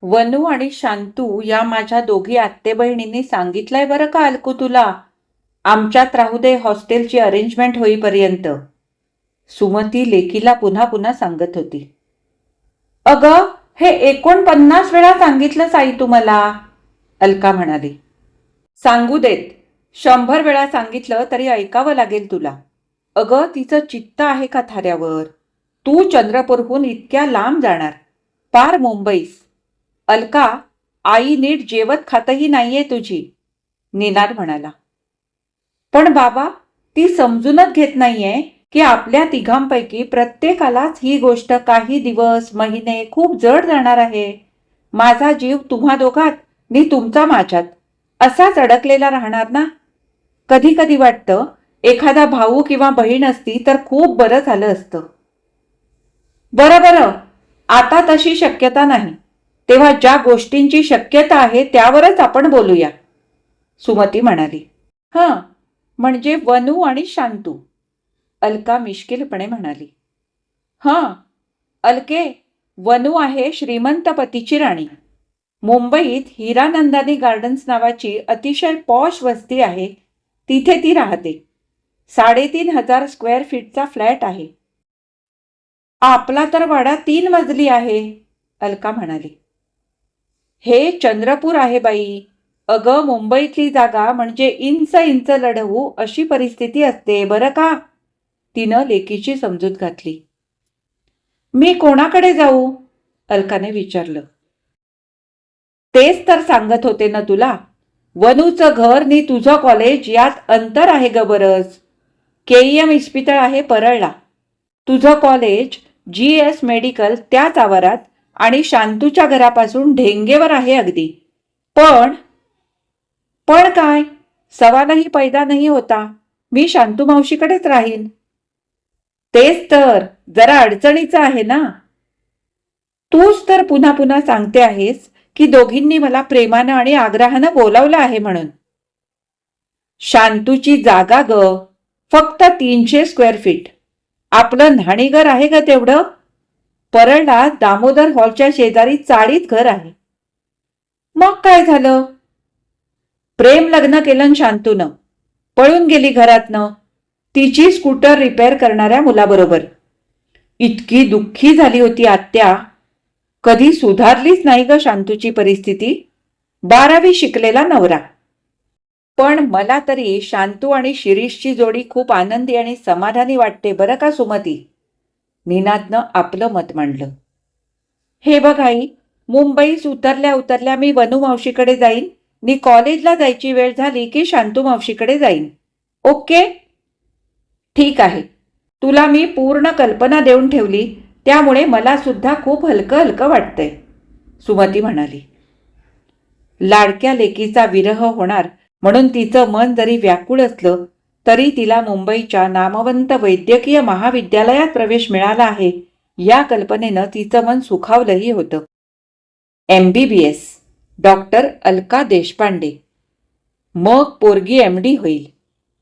वनू आणि शांतू या माझ्या दोघी आत्ते बहिणींनी सांगितलंय बरं का अलकू तुला. आमच्यात राहू दे हॉस्टेलची अरेंजमेंट होईपर्यंत. सुमती लेकीला पुन्हा पुन्हा सांगत होती. अगं, हे 49 वेळा सांगितलं साई तुम्हाला, अलका म्हणाली. सांगू देत, 100 वेळा सांगितलं तरी ऐकावं लागेल तुला. अगं, तिचं चित्त आहे का थाऱ्यावर. तू चंद्रपूरहून इतक्या लांब जाणार, पार मुंबईस. अलका, आई नीट जेवत खातही नाहीये तुझी, निनाद म्हणाला. पण बाबा, ती समजूनच घेत नाहीये की आपल्या तिघांपैकी प्रत्येकालाच ही गोष्ट काही दिवस महिने खूप जड जाणार आहे. माझा जीव तुम्हा दोघात नि तुमचा माझ्यात असाच अडकलेला राहणार ना. कधी कधी वाटतं एखादा भाऊ किंवा बहीण असती तर खूप बरं झालं असतं. बरं बरं, आता तशी शक्यता नाही. तेव्हा ज्या गोष्टींची शक्यता आहे त्यावरच आपण बोलूया, सुमती म्हणाली. हं, म्हणजे वनू आणि शांतू, अलका मिश्किलपणे म्हणाली. हं, अलके, वनू आहे श्रीमंत पतीची राणी. मुंबईत हिरानंदानी गार्डन्स नावाची अतिशय पॉश वस्ती आहे, तिथे ती राहते. 3,500 स्क्वेअर फीटचा फ्लॅट आहे. आपला तर वाडा 3 मजली आहे, अलका म्हणाली. हे चंद्रपूर आहे बाई. अगं, मुंबईतली जागा म्हणजे इंच इंच लढवू अशी परिस्थिती असते बरं का, तिनं लेकीची समजूत घातली. मी कोणाकडे जाऊ, अलकाने विचारलं. तेच तर सांगत होते ना तुला. वनूचं घर नि तुझं कॉलेज यात अंतर आहे ग बरंच. केईएम इस्पितळ आहे परळला. तुझं कॉलेज GS मेडिकल त्याच आवारात आणि शांतूच्या घरापासून ढेंगेवर आहे अगदी. पण पण काय, सवालही पैदा नाही होता. मी शांतू मावशीकडेच राहीन. तेच तर, जरा अडचणीचं आहे ना. तूच तर पुन्हा पुन्हा सांगते आहेस की दोघींनी मला प्रेमानं आणि आग्रहानं बोलावलं आहे म्हणून. शांतूची जागा ग, फक्त 300 स्क्वेअर फीट. आपलं न्हाणीघर आहे ग तेवढं. परळला दामोदर हॉलच्या शेजारी चाळीत घर आहे. मग काय झालं. प्रेम लग्न केलं शांतूनं. पळून गेली घरातनं, तिची स्कूटर रिपेअर करणाऱ्या मुलाबरोबर. इतकी दुःखी झाली होती आत्या. कधी सुधारलीच नाही ग शांतूची परिस्थिती. 12वी शिकलेला नवरा. पण मला तरी शांतू आणि शिरीषची जोडी खूप आनंदी आणि समाधानी वाटते बरं का सुमती, निनादनं आपलं मत मांडलं. हे बघ आई, मुंबईस उतरल्या उतरल्या मी वनू मावशीकडे जाईन नि कॉलेजला जायची वेळ झाली की शांतू मावशीकडे जाईन. ओके, ठीक आहे. तुला मी पूर्ण कल्पना देऊन ठेवली, त्यामुळे मला सुद्धा खूप हलकं हलकं वाटतंय, सुमती म्हणाली. लाडक्या लेकीचा विरह होणार म्हणून तिचं मन जरी व्याकुळ असलं तरी तिला मुंबईच्या नामवंत वैद्यकीय महाविद्यालयात प्रवेश मिळाला आहे या कल्पनेनं तिचं मन सुखावलंही होतं. MBBS, doctor Alka Deshpande. मग पोरगी MD होईल,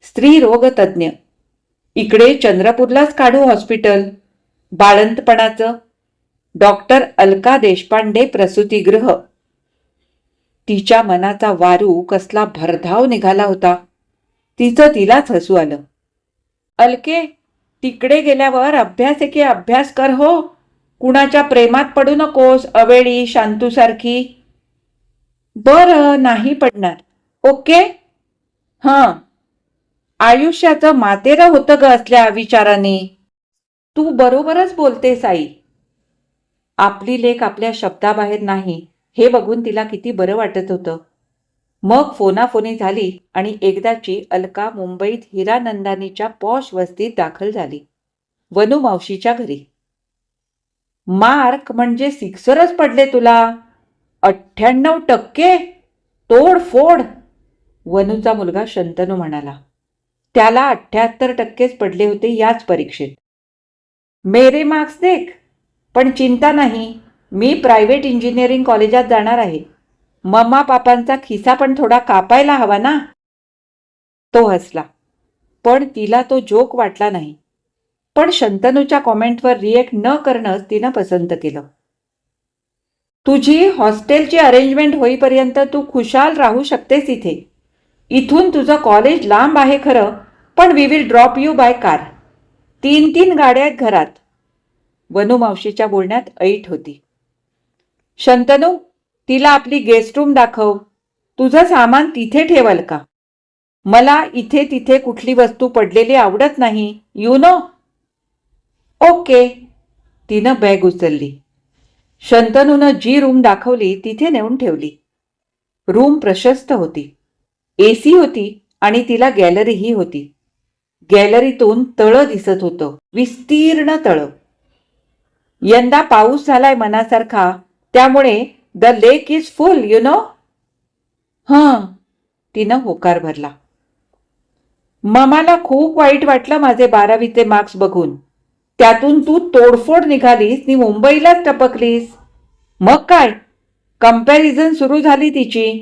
स्त्री रोग तज्ज्ञ. इकडे चंद्रपूरलाच काढू हॉस्पिटल बाळंतपणाचं. डॉक्टर अलका देशपांडे प्रसूतिगृह. तिच्या मनाचा वारू कसला भरधाव निघाला होता. तिचं तिलाच हसू आलं. अलके, तिकडे गेल्यावर अभ्यास एके अभ्यास कर हो. कुणाच्या प्रेमात पडू नकोस अवेळी शांतूसारखी. बरं, नाही पडणार. ओके. हं, आयुष्याचं मातेरं होतं ग असल्या विचारांनी. तू बरोबरच बोलतेस आई. आपली लेक आपल्या शब्दाबाहेर नाही हे बघून तिला किती बरं वाटत होतं. मग फोनाफोनी झाली आणि एकदाची अलका मुंबईत हिरानंदानीच्या पॉश वस्तीत दाखल झाली, वनू मावशीच्या घरी. मार्क म्हणजे सिक्सरच पडले तुला. 98%. तोडफोड, वनूचा मुलगा शंतनू म्हणाला. त्याला 78%च पडले होते याच परीक्षेत. मेरे मार्क्स देख. पण चिंता नाही, मी प्रायव्हेट इंजिनिअरिंग कॉलेजात जाणार आहे. मम्मा पापांचा खिसा पण थोडा कापायला हवा ना. तो हसला, पण तिला तो जोक वाटला नाही. पण शंतनूच्या कॉमेंटवर रिएक्ट न करणंच तिनं पसंत केलं. तुझी हॉस्टेलची अरेंजमेंट होईपर्यंत तू खुशाल राहू शकतेस इथे. इथून तुझं कॉलेज लांब आहे खरं, पण we will drop you by car. 3 गाड्या आहेत घरात. वनू मावशीच्या बोलण्यात ऐट होती. शंतनू, तिला आपली गेस्ट रूम दाखव. तुझं सामान तिथे ठेवाल का? मला इथे तिथे कुठली वस्तू पडलेली आवडत नाही, यू नो. ओके. तिनं बॅग उचलली. शंतनूनं जी रूम दाखवली तिथे नेऊन ठेवली. रूम प्रशस्त होती. एसी होती आणि तिला गॅलरीही होती. गॅलरीतून तळं दिसत होतं, विस्तीर्ण तळं. यंदा पाऊस झालाय मनासारखा, त्यामुळे the lake is full, you know. हं, तिनं होकार भरला. ममाला खूप वाईट वाटलं माझे 12वीचे मार्क्स बघून. त्यातून तू तोडफोड निघालीस नि मुंबईलाच टपकलीस. मग काय, कंपॅरिझन सुरू झाली तिची.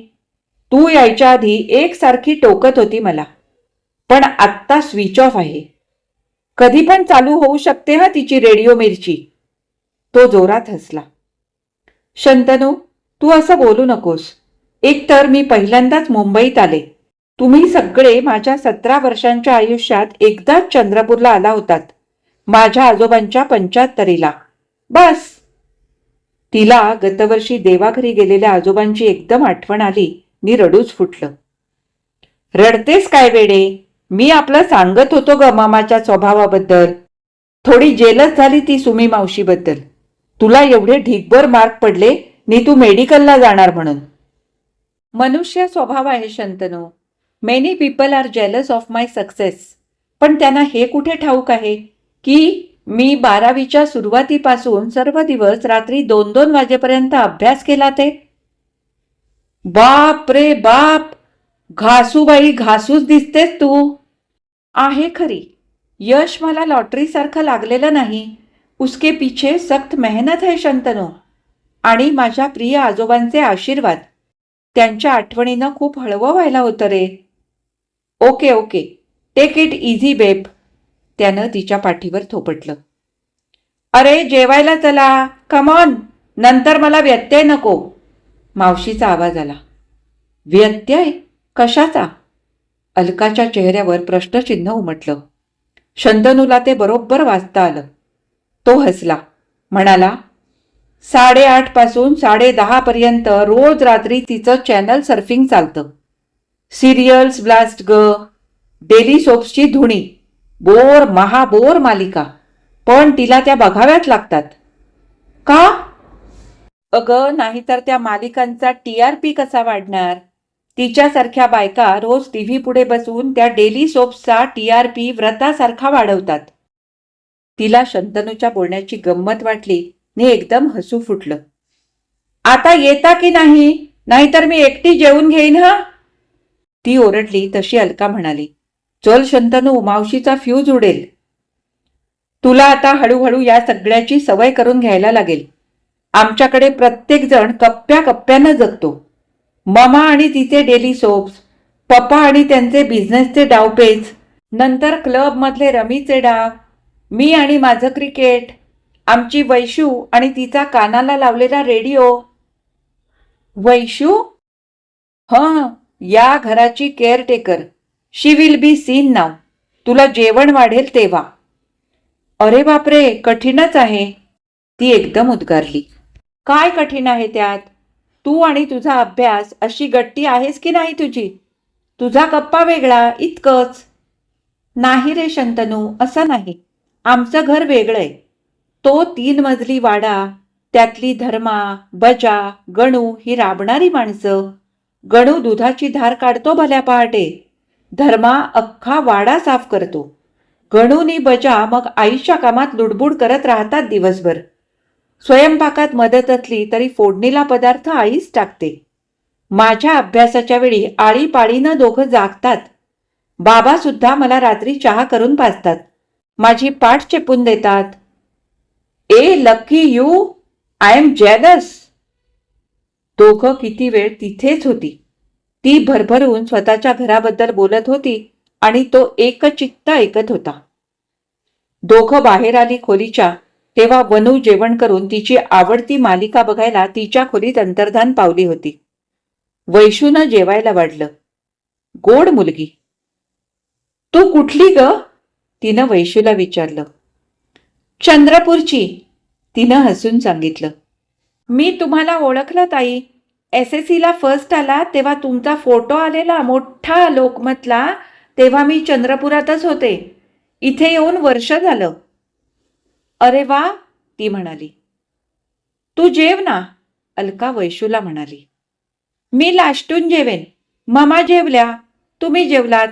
तू यायच्या आधी एकसारखी टोकत होती मला, पण आत्ता स्विच ऑफ आहे. कधी पण चालू होऊ शकते हा तिची रेडिओ मिरची. तो जोरात हसला. शंतनू, तू असं बोलू नकोस. एकतर मी पहिल्यांदाच मुंबईत आले. तुम्ही सगळे माझ्या 17 वर्षांच्या आयुष्यात एकदाच चंद्रपूरला आला होतात, माझ्या आजोबांच्या 75ला. बस. तिला गतवर्षी देवाघरी गेलेल्या आजोबांची एकदम आठवण आली नि रडूच फुटलं. रडतेस काय वेडे? मी आपलं सांगत होतो ग मामाच्या स्वभावाबद्दल. थोडी जेलस झाली ती सुमी मावशीबद्दल. तुला एवढे ढीगभर मार्क पडले नि तू मेडिकलला जाणार म्हणून. मनुष्य स्वभाव आहे Shantanu. Many people are jealous of my success. पण त्यांना हे कुठे ठाऊक आहे की मी 12वीच्या सुरुवातीपासून सर्व दिवस रात्री 2-2 वाजेपर्यंत अभ्यास केला ते. बाप रे बाप, घासूबाई घासूच दिसतेस तू. आहे खरी. यश मला लॉटरीसारखं लागलेलं नाही. उसके पीछे सख्त मेहनत है शंतनू. आणि माझ्या प्रिय आजोबांचे आशीर्वाद. त्यांच्या आठवणीनं खूप हळवं व्हायला होतं रे. Okay okay, take it easy babe. त्यानं तिच्या पाठीवर थोपटलं. अरे जेवायला चला, कमॉन, नंतर मला व्यत्यय नको. मावशीचा आवाज आला. व्यत्यय? कशाचा? अलकाच्या चेहऱ्यावर प्रश्नचिन्ह उमटलं. शंतनूला ते बरोबर वाचता आलं. तो हसला, म्हणाला, 8:30 पासून 10:30 पर्यंत रोज रात्री तिचं चॅनल सर्फिंग चालतं. सिरियल्स ब्लास्ट ग, डेली सोप्सची धुणी, बोर महाबोर मालिका, पण तिला त्या बघाव्याच लागतात. का? अगं, नाहीतर त्या मालिकांचा TRP कसा वाढणार? तिच्यासारख्या बायका रोज टीव्ही पुढे बसून त्या डेली सोप्सचा TRP व्रतासारखा वाढवतात. तिला शंतनूच्या बोलण्याची गंमत वाटली नि एकदम हसू फुटलं. आता येता की नाही, नाहीतर मी एकटी जेवून घेईन हा. ती ओरडली तशी अलका म्हणाली, चल शंतनू, मावशीचा फ्यूज उडेल. तुला आता हळूहळू या सगळ्याची सवय करून घ्यायला लागेल. आमच्याकडे प्रत्येक जण कप्प्या कप्प्यानं जगतो. ममा आणि तिचे डेली सोप्स, पप्पा आणि त्यांचे बिझनेसचे डावपेच, नंतर क्लबमधले रमीचे डाव, मी आणि माझं क्रिकेट, आमची वैशू आणि तिचा कानाला लावलेला रेडिओ. वैशू? हं, या घराची caretaker. She will be seen now. तुला जेवण वाढेल तेव्हा. अरे बापरे, कठीणच आहे. ती एकदम उद्गारली. काय कठीण आहे त्यात? तू आणि तुझा अभ्यास अशी गट्टी आहेस की नाही तुझी? तुझा गप्पा वेगळा, इतकंच. नाही रे शंतनू, असं नाही. आमचं घर वेगळंय. तो 3 मजली वाडा, त्यातली धर्मा, बजा, गणू ही राबणारी माणसं. गणू दुधाची धार काढतो भल्या पहाटे. धर्मा अख्खा वाडा साफ करतो. गणूनी बजा मग आईच्या कामात लुडबुड करत राहतात दिवसभर. स्वयंपाकात मदत असली तरी फोडणीला पदार्थ आईच टाकते. माझ्या अभ्यासाच्या वेळी आळीपाळीनं दोघं जागतात. बाबा सुद्धा मला रात्री चहा करून पाजतात. माझी पाठ चेपून देतात. ए lucky you, I am jealous. दोघं किती वेळ तिथेच होती. ती भरभरून स्वतःच्या घराबद्दल बोलत होती आणि तो एकचित्त ऐकत होता. दोघं बाहेर आली खोलीच्या तेव्हा वनू जेवण करून तिची आवडती मालिका बघायला तिच्या खोलीत अंतर्धान पावली होती. वैशूनं जेवायला वाढलं. गोड मुलगी. तू कुठली ग? तिनं वैशूला विचारलं. चंद्रपूरची, तिनं हसून सांगितलं. मी तुम्हाला ओळखलं ताई. SSCला फर्स्ट आला तेव्हा तुमचा फोटो आलेला मोठा लोकमतला, तेव्हा मी चंद्रपुरातच होते. इथे येऊन वर्ष झालं. अरे वा, ती म्हणाली. तू जेव ना, अलका वैशूला म्हणाली. मी लास्टून जेवेन. मामा जेवल्या, तुम्ही जेवलात.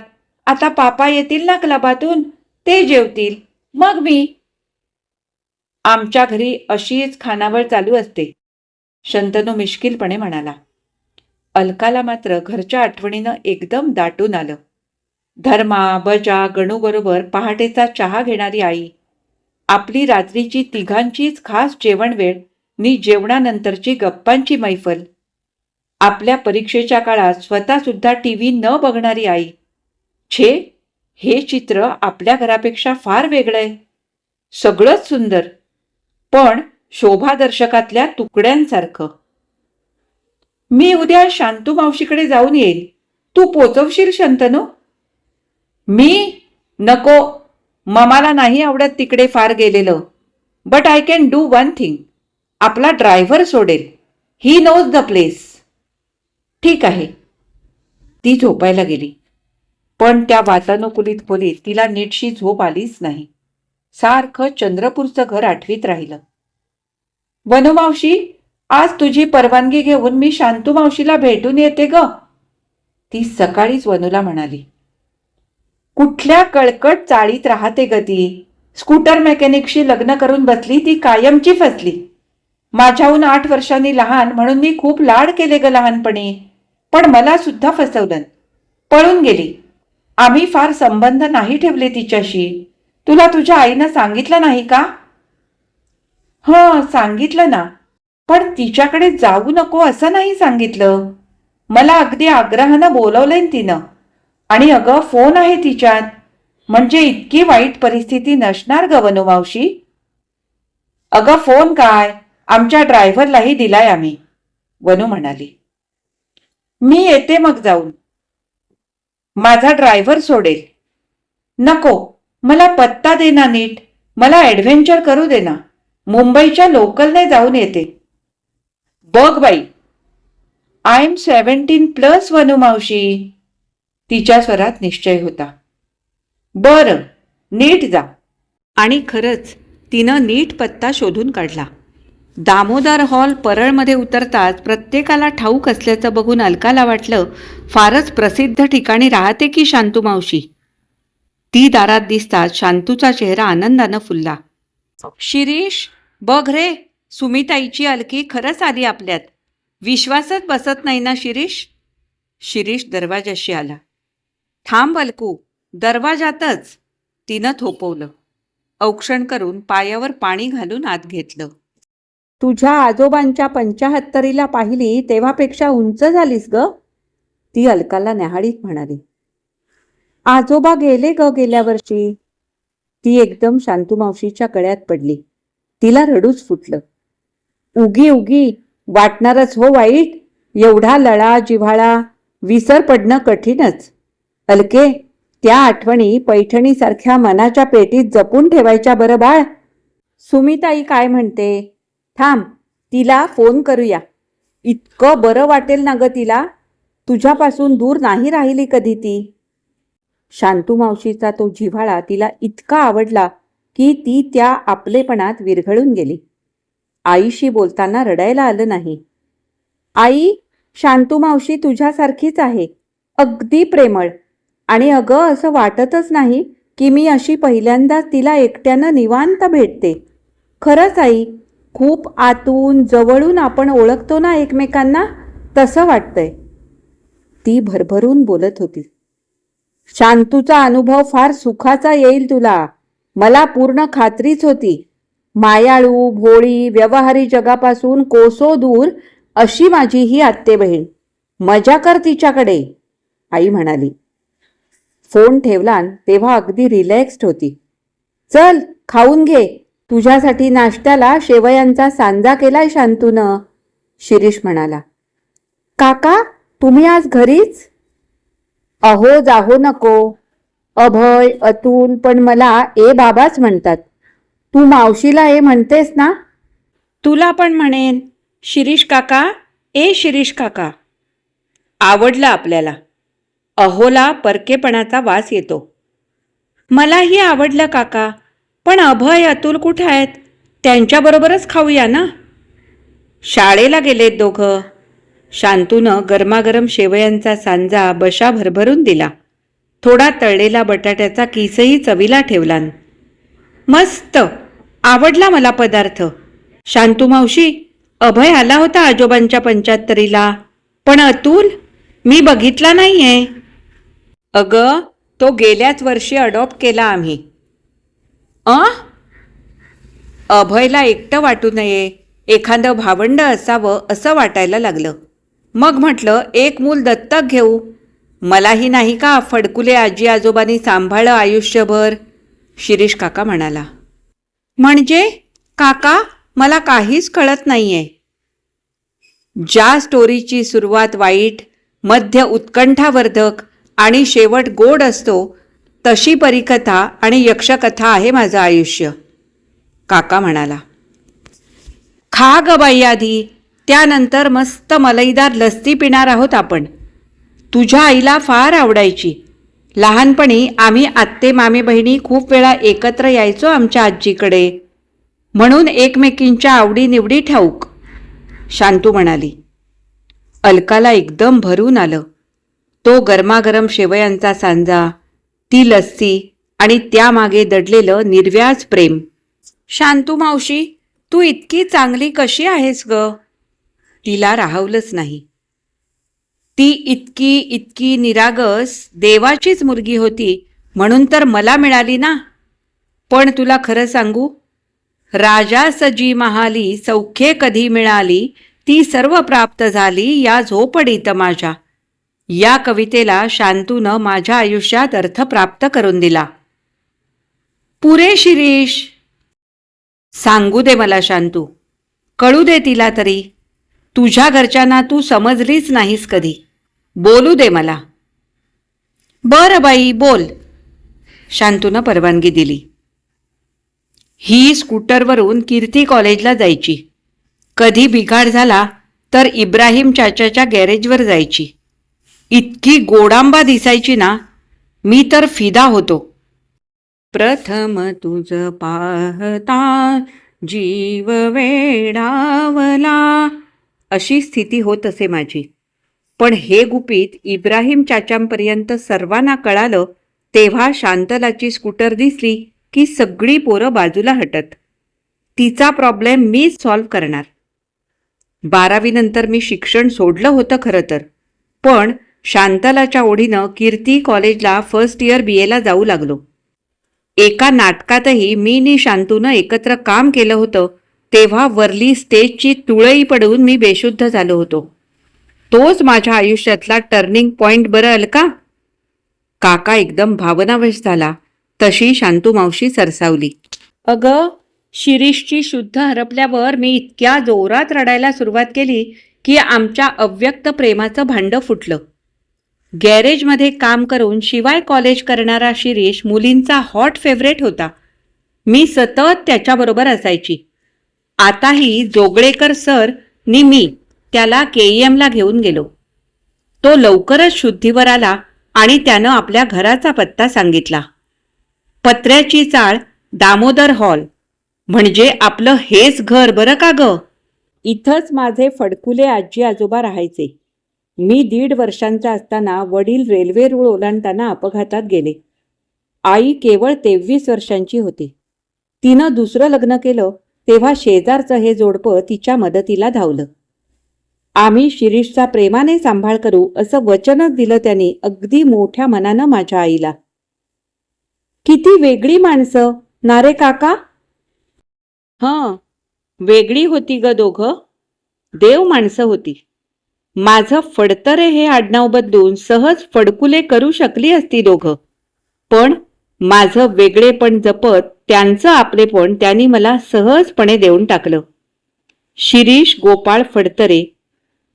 आता पापा येतील ना क्लबातून, ते जेवतील, मग मी. आमच्या घरी अशीच खानावळ चालू असते, शंतनू मिश्किलपणे म्हणाला. अलकाला मात्र घरच्या आठवणीनं एकदम दाटून आलं. धर्मा, बजा, गणूबरोबर पहाटेचा चहा घेणारी आई, आपली रात्रीची तिघांचीच खास जेवण वेळ नि जेवणानंतरची गप्पांची मैफल, आपल्या परीक्षेच्या काळात स्वतःसुद्धा TV न बघणारी आई. छे, हे चित्र आपल्या घरापेक्षा फार वेगळंय. सगळंच सुंदर, पण शोभादर्शकातल्या तुकड्यांसारखं. मी उद्या शांतू मावशीकडे जाऊन येईल. तू पोचवशील शंतनू? मी? नको, ममाला नाही आवडत तिकडे फार गेलेलं. But I can do one thing. आपला ड्रायव्हर सोडेल. He knows the place. ठीक आहे. ती झोपायला गेली. पण त्या वातानुकूलित खोलीत तिला नीटशी झोप आलीच नाही. सारखं चंद्रपूरचं घर आठवीत राहिलं. वनू मावशी, आज तुझी परवानगी घेऊन मी शांतू मावशीला भेटून येते ग, ती सकाळीच वनूला म्हणाली. कुठल्या कळकट चाळीत राहते ग ती. स्कूटर मेकॅनिकशी लग्न करून बसली ती कायमची फसली. माझ्याहून 8 वर्षांनी लहान म्हणून मी खूप लाड केले ग लहानपणी, पण मला सुद्धा फसवलं. पळून गेली. आम्ही फार संबंध नाही ठेवले तिच्याशी. तुला तुझ्या आईनं सांगितलं नाही का? सांगितलं ना, पण तिच्याकडे जाऊ नको असं नाही सांगितलं. मला अगदी आग्रहानं बोलवलंय तिनं. आणि अगं फोन आहे तिच्यात, म्हणजे इतकी वाईट परिस्थिती नसणार ग वनू मावशी. अगं फोन काय, आमच्या ड्रायव्हरलाही दिलाय आम्ही, वनू म्हणाली. मी येते मग जाऊन. माझा ड्रायव्हर सोडेल. नको, मला पत्ता दे ना नीट. मला ॲडव्हेंचर करू दे ना. मुंबईच्या लोकलने जाऊन येते. बघ बाई, आय एम 17+ वनू मावशी, तिच्या स्वरात निश्चय होता. बरं, नीट जा. आणि खरंच तिनं नीट पत्ता शोधून काढला. दामोदर हॉल परळमध्ये उतरताच प्रत्येकाला ठाऊक असल्याचं बघून अलकाला वाटलं फारच प्रसिद्ध ठिकाणी राहते की शांतू मावशी. ती दारात दिसताच शांतूचा चेहरा आनंदानं फुलला. शिरीष, बघ रे, सुमिताईची अलकी खरंच आली आपल्यात. विश्वासच बसत नाही ना शिरीष. शिरीष दरवाजाशी आला. थांब अलकू, दरवाजातच, तिनं थोपवलं. औक्षण करून पायावर पाणी घालून आत घेतलं. तुझ्या आजोबांच्या 75ला पाहिली तेव्हापेक्षा उंच झालीस ग, ती अलकाला न्याहाळीत म्हणाली. आजोबा गेले ग गेल्या वर्षी. ती एकदम शांतू मावशीच्या गळ्यात पडली. तिला रडूच फुटलं. उगी उगी वाटणारच हो वाईट. एवढा लळा जिव्हाळा विसर पडणं कठीणच. अलके, त्या आठवणी पैठणीसारख्या मनाच्या पेटीत जपून ठेवायच्या बरं बाळ. सुमिताई काय म्हणते? थांब, तिला फोन करूया. इतकं बरं वाटेल ना ग तिला. तुझ्यापासून दूर नाही राहिली कधी ती. शांतू मावशीचा तो जिव्हाळा तिला इतका आवडला की ती त्या आपलेपणात विरघळून गेली. आईशी बोलताना रडायला आलं नाही. आई, शांतू मावशी तुझ्यासारखीच आहे, अगदी प्रेमळ. आणि अगं असं वाटतच नाही की मी अशी पहिल्यांदाच तिला एकट्यानं निवांत भेटते. खरंच आई, खूप आतून जवळून आपण ओळखतो ना एकमेकांना, तसं वाटतंय, ती भरभरून बोलत होती. शांतूचा अनुभव फार सुखाचा येईल तुला, मला पूर्ण खात्रीच होती. मायाळू, भोळी, व्यवहारी जगापासून कोसो दूर अशी माझी ही आत्ते बहीण. मजा कर तिच्याकडे, आई म्हणाली. फोन ठेवला तेव्हा अगदी रिलॅक्स्ड होती. चल खाऊन घे, तुझ्यासाठी नाश्त्याला शेवयांचा सांजा केलाय शांतूनं, शिरीष म्हणाला. काका, तुम्ही आज घरीच? अहो जाहो नको. अभय, अतुल पण मला ए बाबाच म्हणतात. तू मावशीला ए म्हणतेस ना? तुला पण म्हणेन. शिरीष काका, ए शिरीष काका. आवडलं आपल्याला. अहोला परकेपणाचा वास येतो. मलाही आवडलं काका, पण अभय अतुल कुठे आहेत? त्यांच्याबरोबरच खाऊया ना. शाळेला गेलेत दोघं. शांतूनं गरमागरम शेवयांचा सांजा बशा भरभरून दिला. थोडा तळलेला बटाट्याचा किसही चवीला ठेवला. मस्त, आवडला मला पदार्थ. शांतू मावशी, अभय आला होता आजोबांच्या 75ला, पण अतुल मी बघितला नाहीये. अगं, तो गेल्याच वर्षी अडॉप्ट केला आम्ही. अभयला एकटं वाटू नये, एखादं भावंड असावं असं वाटायला लागलं. मग म्हटलं एक मूल दत्तक घेऊ. मलाही नाही का फडकुले आजी आजोबांनी सांभाळलं आयुष्यभर, शिरीष काका म्हणाला. म्हणजे काका, मला काहीच कळत नाहीये. ज्या स्टोरीची सुरुवात वाईट, मध्य उत्कंठावर्धक आणि शेवट गोड असतो, तशी परिकथा आणि यक्षकथा आहे माझं आयुष्य, काका म्हणाला. खा ग बाई आधी, त्यानंतर मस्त मलईदार लस्सी पिणार आहोत आपण. तुझ्या आईला फार आवडायची. लहानपणी आम्ही आत्ते मामे बहिणी खूप वेळा एकत्र यायचो आमच्या आजीकडे, म्हणून एकमेकींच्या आवडीनिवडी ठाऊक, शांतू म्हणाली. अलकाला एकदम भरून आलं. तो गरमागरम शेवयांचा सांजा, ती लस्सी आणि त्यामागे दडलेलं निर्व्याज प्रेम. शांतू मावशी, तू इतकी चांगली कशी आहेस ग? तिला राहवलंच नाही. ती इतकी इतकी निरागस देवाचीच मुलगी होती म्हणून तर मला मिळाली ना. पण तुला खरं सांगू, राजा सजी महाली सौख्ये कधी मिळाली, ती सर्व प्राप्त झाली या झोपडीत माझ्या. या कवितेला शांतूनं माझ्या आयुष्यात अर्थ प्राप्त करून दिला. पुरे शिरीष. सांगू दे मला शांतू, कळू दे तिला तरी. तुझ्या घरच्यांना तू समजलीच नाहीस कधी. बोलू दे मला. बरं बाई, बोल, शांतूनं परवानगी दिली. ही स्कूटरवरून कीर्ती कॉलेजला जायची. कधी बिघाड झाला तर इब्राहिम चाचाच्या गॅरेजवर जायची. इतकी गोडांबा दिसायची ना, मी तर फिदा होतो. प्रथम तुझ पाहता जीव वेडावला, अशी स्थिती होत असे माझी. पण हे गुपित इब्राहिम चाचांपर्यंत सर्वांना कळालं तेव्हा शांतलाची स्कूटर दिसली की सगळी पोरं बाजूला हटत. तिचा प्रॉब्लेम मीच सॉल्व्ह करणार. 12वी नंतर मी शिक्षण सोडलं होतं खरं तर, पण शांतलाच्या ओढीनं कीर्ती कॉलेजला फर्स्ट इयर BAला जाऊ लागलो. एका नाटकातही मी नी शांतूनं एकत्र काम केलं होतं तेव्हा वरली स्टेजची तुळई पडून मी बेशुद्ध झालो होतो. तोच माझ्या आयुष्यातला टर्निंग पॉइंट बरं अलका. काका एकदम भावनावश झाला तशी शांतू मावशी सरसावली. अगं, शिरीषची शुद्ध हरपल्यावर मी इतक्या जोरात रडायला सुरुवात केली की आमच्या अव्यक्त प्रेमाचं भांडं फुटलं. गॅरेजमध्ये काम करून शिवाय कॉलेज करणारा शिरीष मुलींचा हॉट फेवरेट होता. मी सतत त्याच्याबरोबर असायची. आताही जोगळेकर सर नि मी त्याला KEMला घेऊन गेलो. तो लवकरच शुद्धीवर आला आणि त्यानं आपल्या घराचा पत्ता सांगितला. पत्र्याची चाळ, दामोदर हॉल. म्हणजे आपलं हेच घर बरं का ग. इथंच माझे फडकुले आजी आजोबा राहायचे. मी 1.5 वर्षांचा असताना वडील रेल्वे रूळ ओलांडताना अपघातात गेले. आई केवळ 23 वर्षांची होती. तिनं दुसरं लग्न केलं तेव्हा शेजारचं हे जोडपं तिच्या मदतीला धावलं. आम्ही शिरीषचा प्रेमाने सांभाळ करू असं वचनच दिलं त्यांनी अगदी मोठ्या मनानं माझ्या आईला. किती वेगळी माणसं ना रे काका. वेगळी होती ग दोघं. देव माणसं होती. माझं फडतरे हे आडनाव बदलून सहज फडकुले करू शकली असती दोघं. पण माझं वेगळेपण जपत त्यांचं आपलेपण त्यांनी मला सहजपणे देऊन टाकलं. शिरीष गोपाळ फडतरे,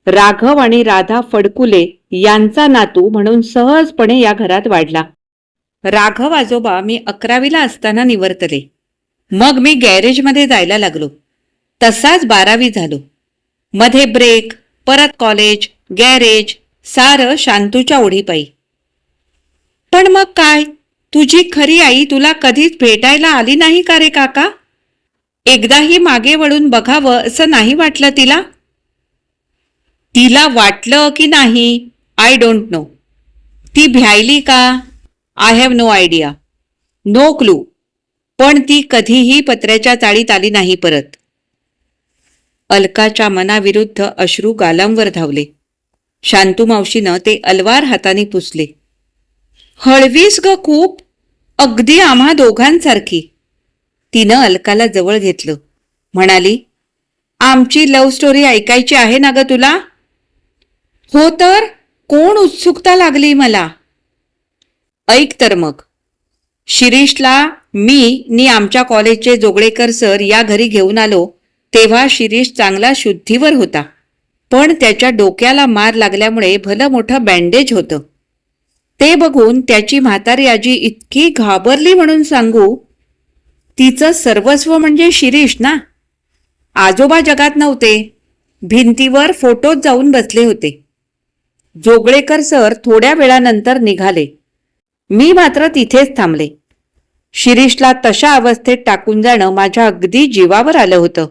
राघव आणि राधा फडकुले यांचा नातू म्हणून सहजपणे या घरात वाढला. राघव आजोबा मी 11वीला असताना निवर्तले. मग मी गॅरेजमध्ये जायला लागलो. तसाच 12वी झालो. मध्ये ब्रेक, परत कॉलेज, गॅरेज, सारं शांतूच्या ओढीपायी. पण मग काय, तुझी खरी आई तुला कधीच भेटायला आली नाही का रे काका? एकदाही मागे वळून बघावं असं नाही वाटलं तिला? तिला वाटलं की नाही आय डोंट नो. ती भ्यायली का? I have no idea, no clue. पण ती कधीही पत्र्याच्या चाळीत आली नाही परत. अलकाच्या मनाविरुद्ध अश्रू गालांवर धावले. शांतू मावशीनं ते अलवार हाताने पुसले. हळवीस ग खूप, अगदी आम्हा दोघांसारखी. तिनं अलकाला जवळ घेतलं. म्हणाली, आमची लव्ह स्टोरी ऐकायची आहे ना ग तुला? हो तर, कोण उत्सुकता लागली मला. ऐक तर मग. शिरीषला मी नी आमच्या कॉलेजचे जोगळेकर सर या घरी घेऊन आलो तेव्हा शिरीष चांगला शुद्धीवर होता. पण त्याच्या डोक्याला मार लागल्यामुळे भलं मोठं बँडेज होतं. ते बघून त्याची म्हातारी आजी इतकी घाबरली म्हणून सांगू. तिचं सर्वस्व म्हणजे शिरीष ना. आजोबा जगात नव्हते. भिंतीवर फोटोत जाऊन बसले होते. जोगळेकर सर थोड्या वेळानंतर निघाले. मी मात्र तिथेच थांबले. शिरीषला तशा अवस्थेत टाकून जाणं माझ्या अगदी जीवावर आलं होतं.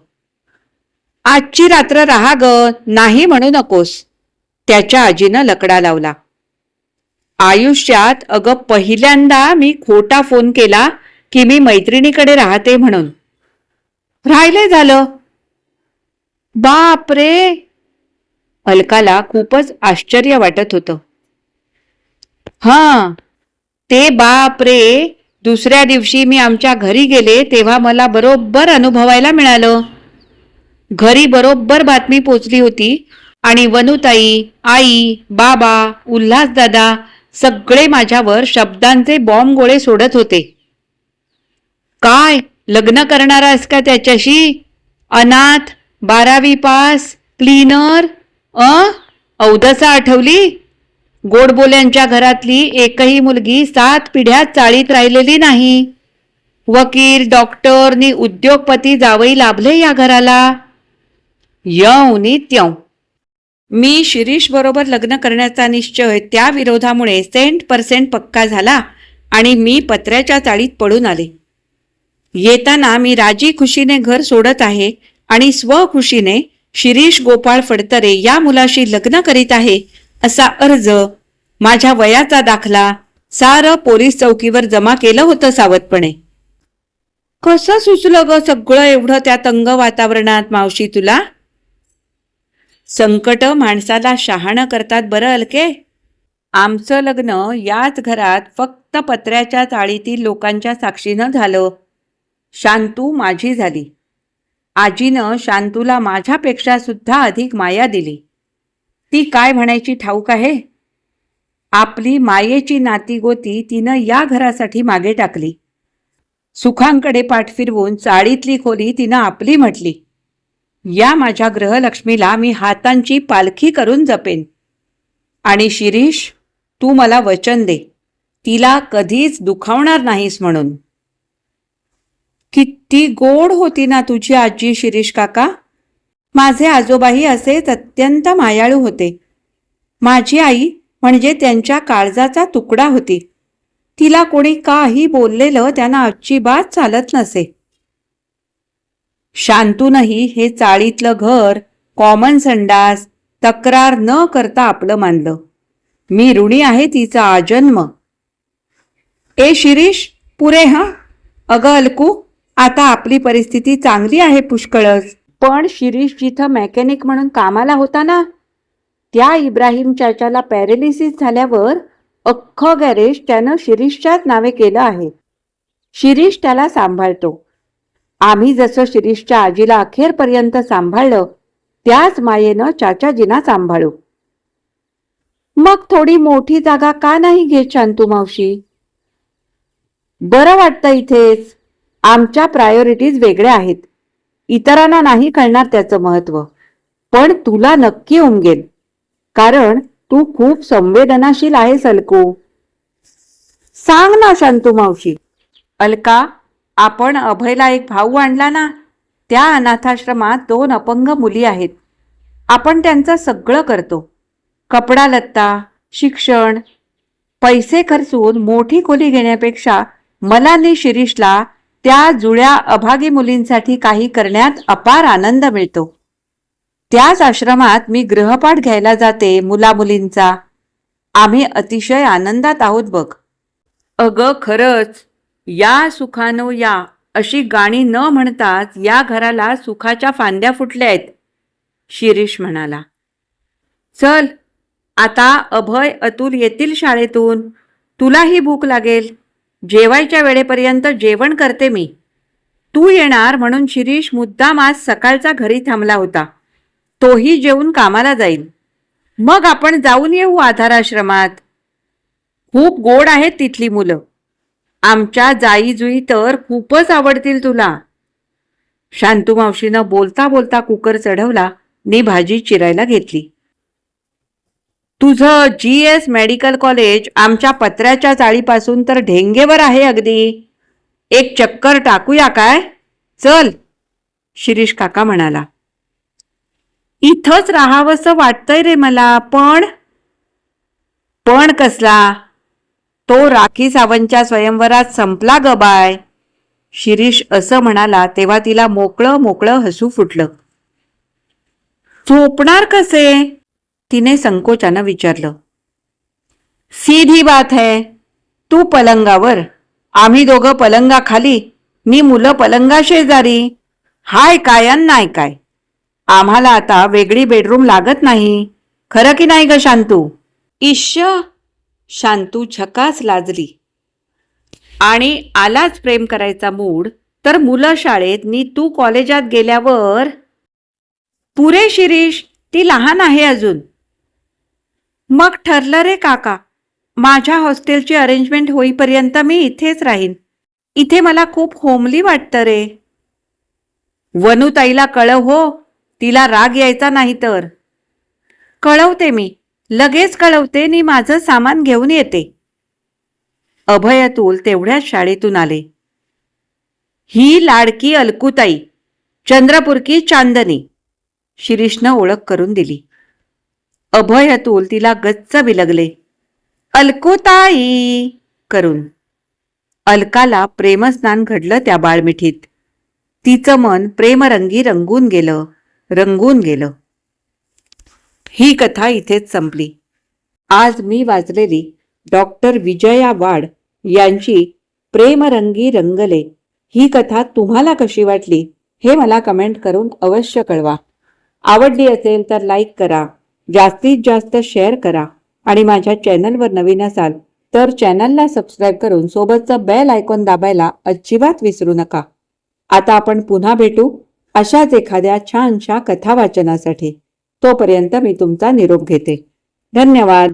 आजची रात्र राहा ग, नाही म्हणू नकोस, त्याच्या आजीनं लकडा लावला. आयुष्यात अगं पहिल्यांदा मी खोटा फोन केला की मी मैत्रिणीकडे राहते म्हणून. राहिले झालं. बाप रे. अलकाला खूपच आश्चर्य वाटत होतं. हां, ते बाप रे दुसऱ्या दिवशी मी आमच्या घरी गेले तेव्हा मला बरोबर अनुभवायला मिळालं. घरी बरोबर बातमी पोचली होती आणि वनुताई, आई, बाबा, उल्हासदादा सगळे माझ्यावर शब्दांचे बॉम्ब गोळे सोडत होते. काय लग्न करणार आहेस का त्याच्याशी? अनाथ, 12वी पास, क्लीनर, अवदसा आठवली? गोडबोल्यांच्या घरातली एकही मुलगी 7 पिढ्यात चाळीत राहिलेली नाही. वकील, डॉक्टर नि उद्योगपती जावई लाभले या घराला. यव नि त्यव. मी शिरीष बरोबर लग्न करण्याचा निश्चय त्या विरोधामुळे 100% पक्का झाला आणि मी पत्र्याच्या चाळीत पडून आले. येताना मी राजी खुशीने घर सोडत आहे आणि स्वखुशीने शिरीष गोपाळ फडतरे या मुलाशी लग्न करीत आहे असा अर्ज, माझ्या वयाचा दाखला सारं पोलीस चौकीवर जमा केलं होतं सावधपणे. कसं सुचलं ग सगळं एवढं त्या तंग वातावरणात मावशी तुला? संकट माणसाला शहाणं करतात बरं अलके. आमचं लग्न याच घरात फक्त पत्र्याच्या चाळीतील लोकांच्या साक्षीनं झालं. शांतू माझी झाली. आजीनं शांतूला माझ्यापेक्षा सुद्धा अधिक माया दिली. ती काय म्हणायची ठाऊक आहे? आपली मायेची नातीगोती तिनं या घरासाठी मागे टाकली. सुखांकडे पाठ फिरवून चाळीतली खोली तिनं आपली म्हटली. या माझ्या ग्रहलक्ष्मीला मी हातांची पालखी करून जपेन. आणि शिरीष, तू मला वचन दे, तिला कधीच दुखावणार नाहीस म्हणून. किती गोड होती ना तुझी आजी शिरीष काका. माझे आजोबाही असेच अत्यंत मायाळू होते. माझी आई म्हणजे त्यांच्या काळजाचा तुकडा होती. तिला कोणी काही बोललेलं त्यांना अजिबात चालत नसे. शांतूनही हे चाळीतलं घर, कॉमन संडास तक्रार न करता आपलं मानलं. मी ऋणी आहे तिचा आजन्म. ए शिरीष, पुरे हं. अगं अलकू, आता आपली परिस्थिती चांगली आहे पुष्कळच. पण शिरीष जिथं मेकॅनिक म्हणून कामाला होता ना, त्या इब्राहिम चाचाला पॅरालिसिस झाल्यावर अख्खं गॅरेज त्यानं शिरीषच्याच नावे केलं आहे. शिरीष त्याला सांभाळतो. आम्ही जसं शिरीषच्या आजीला अखेरपर्यंत सांभाळलं त्याच मायेनं चाचाजींना सांभाळू. मग थोडी मोठी जागा का नाही घेत शांतू मावशी? बरं वाटतं इथेच. आमच्या प्रायोरिटीज वेगळ्या आहेत. इतरांना नाही कळणार त्याचं महत्व, पण तुला नक्की उमगेल, कारण तू खूप संवेदनाशील आहेस अलको. सांग ना शांतू मावशी. अलका, आपण अभयला एक भाऊ आणला ना. त्या अनाथाश्रमात 2 अपंग मुली आहेत. आपण त्यांचं सगळं करतो. कपडा लत्ता, शिक्षण. पैसे खर्चून मोठी खोली घेण्यापेक्षा मला आणि शिरीषला त्या जुळ्या अभागी मुलींसाठी काही करण्यात अपार आनंद मिळतो. त्याच आश्रमात मी गृहपाठ घ्यायला जाते मुलामुलींचा. आम्ही अतिशय आनंदात आहोत बघ. अगं खरंच, या सुखानो या अशी गाणी न म्हणताच या घराला सुखाच्या फांद्या फुटल्या आहेत, शिरीष म्हणाला. चल, आता अभय अतुल येतील शाळेतून. तुलाही भूक लागेल. जेवायच्या वेळेपर्यंत जेवण करते मी. तू येणार म्हणून शिरीष मुद्दाम आज सकाळचा घरी थांबला होता. तोही जेवून कामाला जाईल. मग आपण जाऊन येऊ आधाराश्रमात. खूप गोड आहेत तिथली मुलं. आमच्या जाईजुई तर खूपच आवडतील तुला. शांतू मावशीनं बोलता बोलता कुकर चढवला आणि भाजी चिरायला घेतली. तुझं GS मेडिकल कॉलेज आमच्या पत्र्याच्या चाळीपासून तर ढेंगेवर आहे अगदी. एक चक्कर टाकूया काय? चल, शिरीष काका म्हणाला. इथंच राहावंसं वाटतंय रे मला, पण कसला? तो राखी सावंतच्या स्वयंवरात संपला ग बाय. शिरीष असं म्हणाला तेव्हा तिला मोकळं मोकळं हसू फुटलं. झोपणार कसे? तिने संकोचानं विचारलं. सीधी बात है. तू पलंगावर, आम्ही दोघं पलंगाखाली, मी मुलं पलंगा शेजारी. हाय काय अन नाही काय. आम्हाला आता वेगळी बेडरूम लागत नाही. खरं की नाही ग शांतू? इश्श, शांतू झकास लाजली. आणि आलाच प्रेम करायचा मूड तर मुलं शाळेत नी तू कॉलेजात गेल्यावर. पुरे शिरीष, ती लहान आहे अजून. मग ठरलं रे काका. माझ्या हॉस्टेलची अरेंजमेंट होईपर्यंत मी इथेच राहीन. इथे मला खूप होमली वाटतं रे. वनूताईला कळव हो, तिला राग यायचा नाही तर. कळवते मी, लगेच कळवते नी माझं सामान घेऊन येते. अभय अतुल तेवढ्याच शाळेतून आले. ही लाडकी अलकुताई, चंद्रपूर की चांदनी, शिरीषनं ओळख करून दिली. अभय अतुल तिला गच्च बिलगले. अलकुताई करून. अलकाला प्रेमस्नान घडलं त्या बाळमिठीत. तिचं मन प्रेमरंगी रंगून गेलं. ही कथा इथेच संपली. आज मी वाचलेली डॉक्टर विजया वाड यांची प्रेमरंगी रंगले ही कथा तुम्हाला कशी वाटली हे मला कमेंट करून अवश्य कळवा. आवडली असेल तर लाईक करा, जास्तीत जास्त शेअर करा आणि माझ्या चॅनलवर नवीन असाल तर चॅनलला सबस्क्राईब करून सोबतचं बेल आयकॉन दाबायला अजिबात विसरू नका. आता आपण पुन्हा भेटू अशाच एखाद्या छानशा कथा वाचनासाठी. तोपर्यंत मी तुमचा निरोप घेते. धन्यवाद.